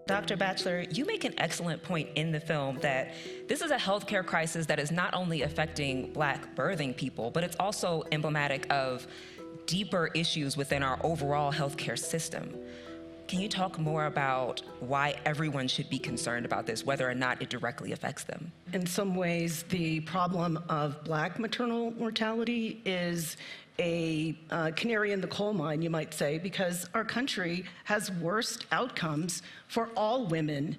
Dr. Batchelor, you make an excellent point in the film that this is a healthcare crisis that is not only affecting Black birthing people, but it's also emblematic of deeper issues within our overall healthcare system. Can you talk more about why everyone should be concerned about this, whether or not it directly affects them? In some ways, the problem of Black maternal mortality is a canary in the coal mine, you might say, because our country has worst outcomes for all women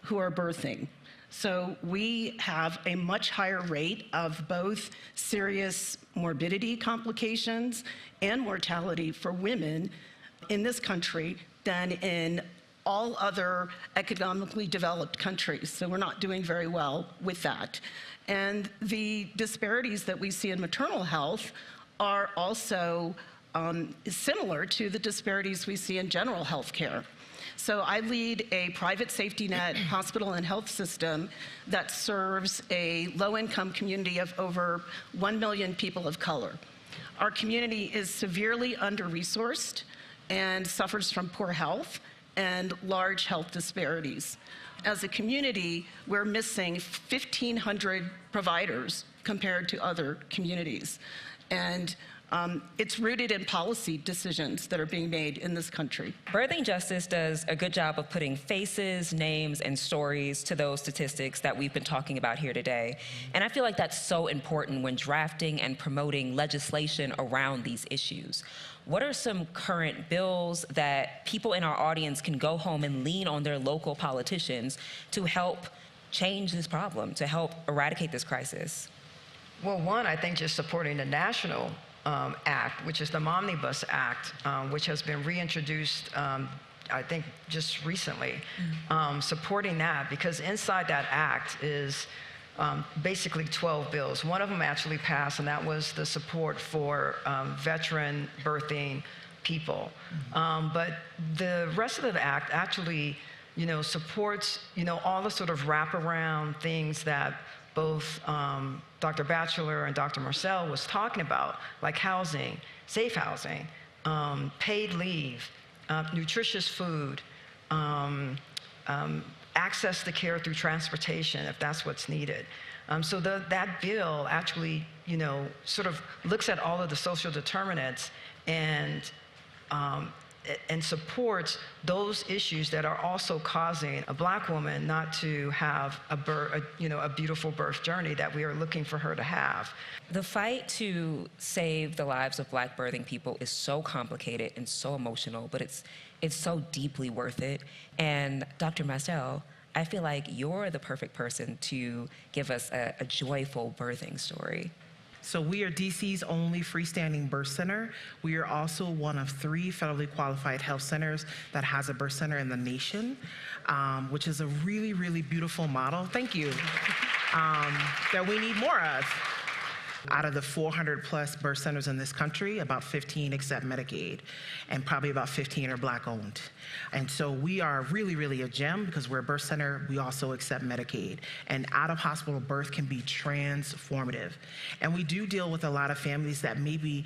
who are birthing. So we have a much higher rate of both serious morbidity complications and mortality for women in this country than in all other economically developed countries. So we're not doing very well with that. And the disparities that we see in maternal health are also similar to the disparities we see in general health care. So I lead a private safety net hospital and health system that serves a low-income community of over 1 million people of color. Our community is severely under-resourced and suffers from poor health and large health disparities. As a community, we're missing 1,500 providers compared to other communities. And it's rooted in policy decisions that are being made in this country. Birthing Justice does a good job of putting faces, names, and stories to those statistics that we've been talking about here today. And I feel like that's so important when drafting and promoting legislation around these issues. What are some current bills that people in our audience can go home and lean on their local politicians to help change this problem, to help eradicate this crisis? Well, one, I think just supporting the national act, which is the Omnibus Act, which has been reintroduced, I think, just recently. Supporting that, because inside that act is basically 12 bills. One of them actually passed, and that was the support for veteran birthing people. But the rest of the act actually, supports, all the sort of wraparound things that both Dr. Batchelor and Dr. Marcel was talking about, like housing, safe housing, paid leave, nutritious food, access to care through transportation, if that's what's needed. So that bill actually, sort of looks at all of the social determinants and supports those issues that are also causing a Black woman not to have a beautiful birth journey that we are looking for her to have. The fight to save the lives of Black birthing people is so complicated and so emotional, but it's so deeply worth it. And Dr. Marcel, I feel like you're the perfect person to give us a joyful birthing story. So we are DC's only freestanding birth center. We are also one of 3 federally qualified health centers that has a birth center in the nation, which is a really, really beautiful model, thank you, that we need more of. Out of the 400 plus birth centers in this country, about 15 accept Medicaid, and probably about 15 are Black owned. And so we are really, really a gem because we're a birth center. We also accept Medicaid. And out of hospital birth can be transformative. And we do deal with a lot of families that may be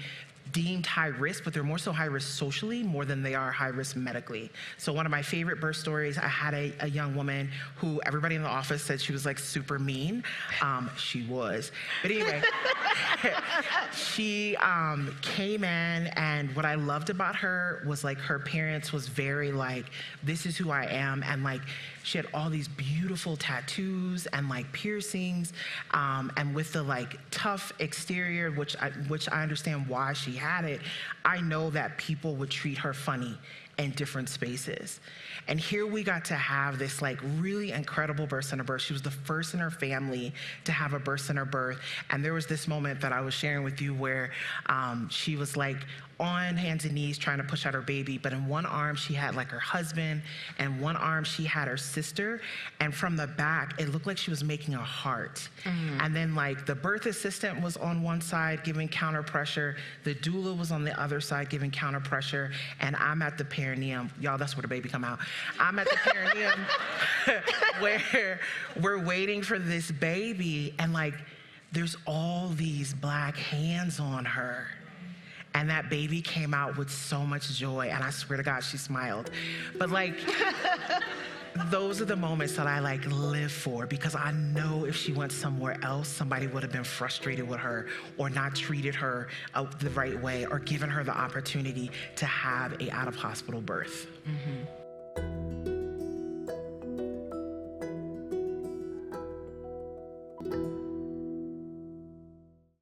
deemed high risk, but they're more so high risk socially more than they are high risk medically. So one of my favorite birth stories, I had a young woman who everybody in the office said she was like super mean. She was. But anyway, she came in, and what I loved about her was like her parents was very like, this is who I am, and like she had all these beautiful tattoos and like piercings, and with the like tough exterior, which I understand why she had it, I know that people would treat her funny in different spaces. And here we got to have this like really incredible birth center birth. She was the first in her family to have a birth center birth. And there was this moment that I was sharing with you where she was like on hands and knees trying to push out her baby, but in one arm she had like her husband, and one arm she had her sister, and from the back it looked like she was making a heart. And then like the birth assistant was on one side giving counter pressure, the doula was on the other side giving counter pressure, and I'm at the perineum. Y'all, that's where the baby come out. I'm at the perineum where we're waiting for this baby, and like there's all these Black hands on her. And that baby came out with so much joy, and I swear to God, she smiled. But like, those are the moments that I like live for, because I know if she went somewhere else, somebody would have been frustrated with her or not treated her the right way or given her the opportunity to have a out of hospital birth.